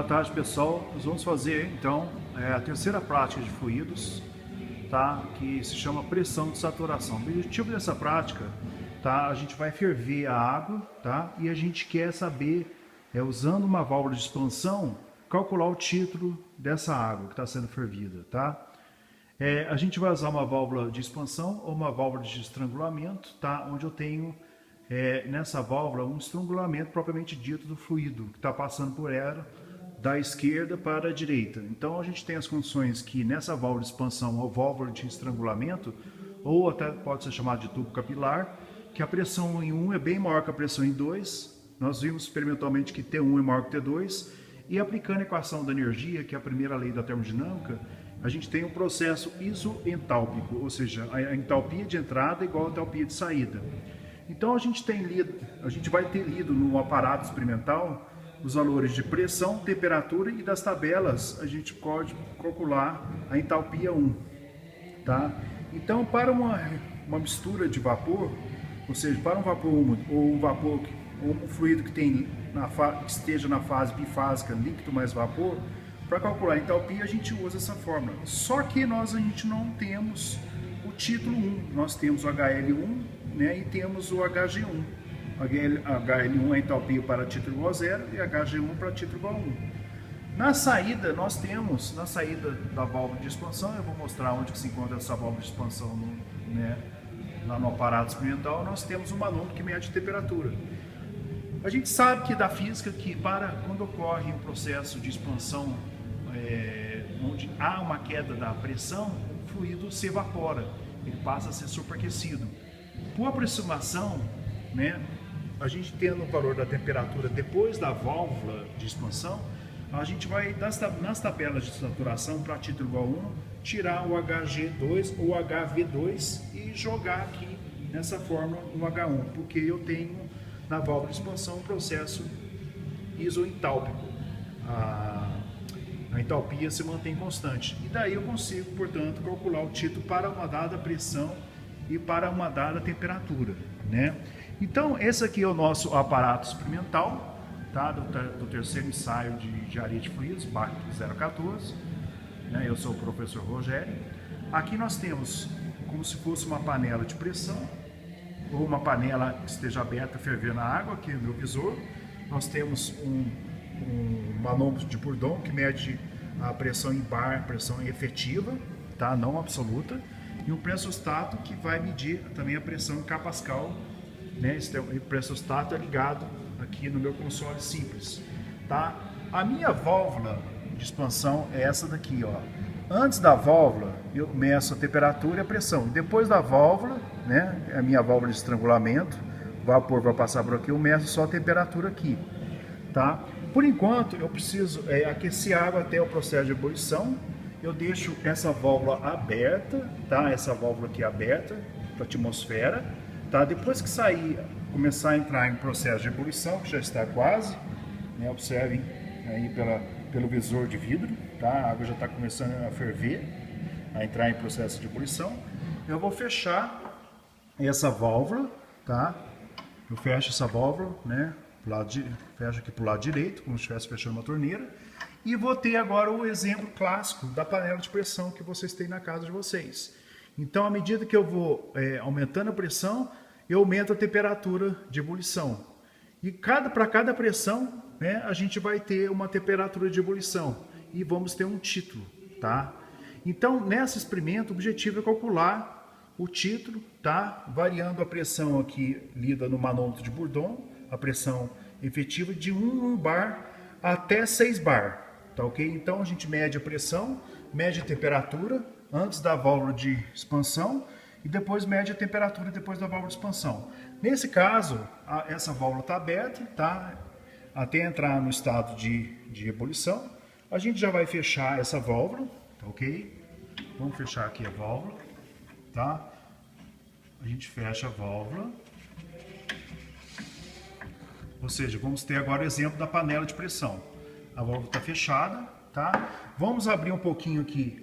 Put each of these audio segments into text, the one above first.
tarde, pessoal. Nós vamos fazer então a terceira prática de fluidos, tá? Que se chama pressão de saturação. O objetivo dessa prática, tá? A gente vai ferver a água, tá? E a gente quer saber, usando uma válvula de expansão, calcular o título dessa água que está sendo fervida, tá? A gente vai usar uma válvula de expansão ou uma válvula de estrangulamento, tá? Onde eu tenho nessa válvula um estrangulamento propriamente dito do fluido que está passando por ela da esquerda para a direita. Então a gente tem as condições que nessa válvula de expansão ou válvula de estrangulamento, ou até pode ser chamado de tubo capilar, que a pressão em 1 é bem maior que a pressão em 2. Nós vimos experimentalmente que T1 é maior que T2, e aplicando a equação da energia, que é a primeira lei da termodinâmica, a gente tem um processo isoentálpico, ou seja, a entalpia de entrada é igual a entalpia de saída. Então a gente vai ter lido no aparato experimental os valores de pressão, temperatura, e das tabelas a gente pode calcular a entalpia 1, tá? Então para uma mistura de vapor, ou seja, para um vapor úmido ou um fluido que esteja na fase bifásica, líquido mais vapor, para calcular a entalpia a gente usa essa fórmula. Só que a gente não temos o título 1, nós temos o HL1, né, e temos o HG1. HL1 é a entalpia para título igual a 0 e HG1 para título igual a 1. Na saída, nós temos, na saída da válvula de expansão, eu vou mostrar onde que se encontra essa válvula de expansão lá no aparato experimental, nós temos um manômetro que mede a temperatura. A gente sabe que da física que quando ocorre um processo de expansão onde há uma queda da pressão, o fluido se evapora, ele passa a ser superaquecido. Por aproximação, né, a gente tendo o valor da temperatura depois da válvula de expansão, a gente vai, nas tabelas de saturação para título igual a 1, tirar o HG2 ou HV2 e jogar aqui nessa fórmula no H1, porque eu tenho na válvula de expansão um processo isoentálpico. A entalpia se mantém constante. E daí eu consigo, portanto, calcular o título para uma dada pressão e para uma dada temperatura, né? Então, esse aqui é o nosso aparato experimental, tá? do terceiro ensaio de engenharia de fluidos, BAC 014. Né? Eu sou o professor Rogério. Aqui nós temos como se fosse uma panela de pressão, ou uma panela que esteja aberta fervendo a água, aqui no meu visor. Nós temos um manômetro de Bourdon que mede a pressão em bar, pressão efetiva, tá? Não absoluta, e um pressostato que vai medir também a pressão em K Pascal, né? O pressostato é ligado aqui no meu console simples, tá? A minha válvula de expansão é essa daqui, ó. Antes da válvula eu meço a temperatura e a pressão. Depois da válvula, né, a minha válvula de estrangulamento, o vapor vai passar por aqui, eu meço só a temperatura aqui, tá? Por enquanto eu preciso aquecer a água até o processo de ebulição. Eu deixo essa válvula aberta, tá? Essa válvula aqui aberta para a atmosfera, tá? Depois que começar a entrar em processo de ebulição, que já está quase, né? Observem aí pelo visor de vidro, tá? A água já está começando a ferver, a entrar em processo de ebulição. Eu vou fechar essa válvula, tá? Eu fecho essa válvula, né? Fecho aqui para o lado direito, como se estivesse fechando uma torneira. E vou ter agora o exemplo clássico da panela de pressão que vocês têm na casa de vocês. Então, à medida que eu vou aumentando a pressão, eu aumento a temperatura de ebulição. E para cada pressão, né, a gente vai ter uma temperatura de ebulição. E vamos ter um título, tá? Então, nesse experimento, o objetivo é calcular o título, tá? Variando a pressão aqui lida no manômetro de Bourdon, a pressão efetiva de 1 bar até 6 bar, tá ok? Então a gente mede a pressão, mede a temperatura antes da válvula de expansão e depois mede a temperatura depois da válvula de expansão. Nesse caso, essa válvula está aberta, tá? Até entrar no estado de ebulição. A gente já vai fechar essa válvula, tá ok? Vamos fechar aqui a válvula, tá? A gente fecha a válvula. Ou seja, vamos ter agora o exemplo da panela de pressão. A válvula está fechada, tá? Vamos abrir um pouquinho aqui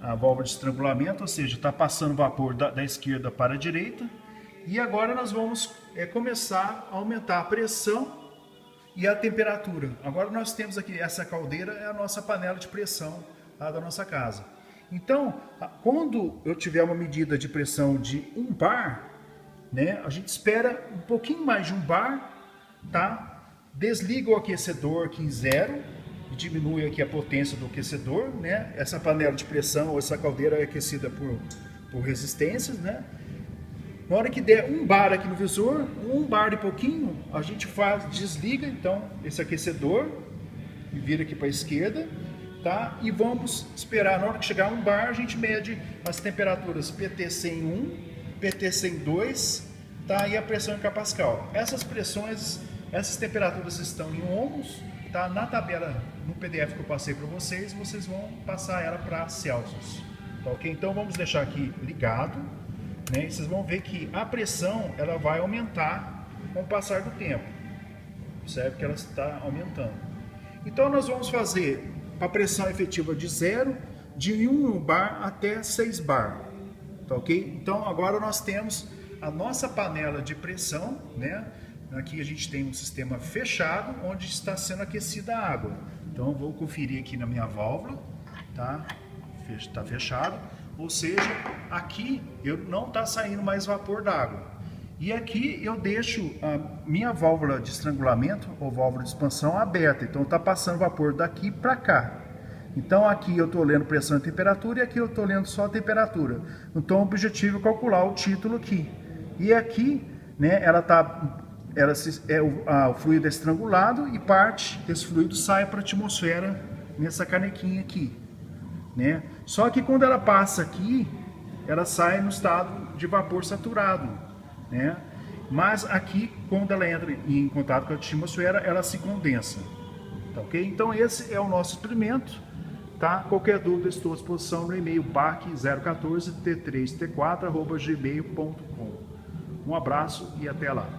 a válvula de estrangulamento, ou seja, está passando vapor da esquerda para a direita. E agora nós vamos começar a aumentar a pressão e a temperatura. Agora nós temos aqui, essa caldeira é a nossa panela de pressão lá da nossa casa. Então, quando eu tiver uma medida de pressão de 1 bar, né, a gente espera um pouquinho mais de 1 bar, tá? Desliga o aquecedor aqui em 0 e diminui aqui a potência do aquecedor, né? Essa panela de pressão ou essa caldeira é aquecida por resistências, né? Na hora que der 1 bar aqui no visor, 1 bar e pouquinho, a gente desliga então esse aquecedor e vira aqui para a esquerda, tá? E vamos esperar, na hora que chegar a 1 bar, a gente mede as temperaturas PT100 em 1, PT100 em 2, tá? E a pressão em kPa. Essas pressões, essas temperaturas estão em ohms, tá? Na tabela, no PDF que eu passei para vocês, vocês vão passar ela para Celsius, tá ok? Então vamos deixar aqui ligado, né? E vocês vão ver que a pressão ela vai aumentar com o passar do tempo, percebe que ela está aumentando. Então nós vamos fazer a pressão efetiva de 0, de 1 bar até 6 bar, tá ok? Então agora nós temos a nossa panela de pressão, né? Aqui a gente tem um sistema fechado, onde está sendo aquecida a água. Então eu vou conferir aqui na minha válvula, tá? Está fechado, ou seja, aqui não está saindo mais vapor d'água. E aqui eu deixo a minha válvula de estrangulamento ou válvula de expansão aberta, então está passando vapor daqui para cá. Então aqui eu estou lendo pressão e temperatura e aqui eu estou lendo só a temperatura. Então o objetivo é calcular o título aqui. E aqui, né, o fluido é estrangulado e parte desse fluido sai para a atmosfera nessa canequinha aqui, né? Só que quando ela passa aqui, ela sai no estado de vapor saturado, né? Mas aqui, quando ela entra em contato com a atmosfera, ela se condensa, tá ok? Então esse é o nosso experimento, tá? Qualquer dúvida, estou à disposição no e-mail bac014t3t4@gmail.com. Um abraço e até lá.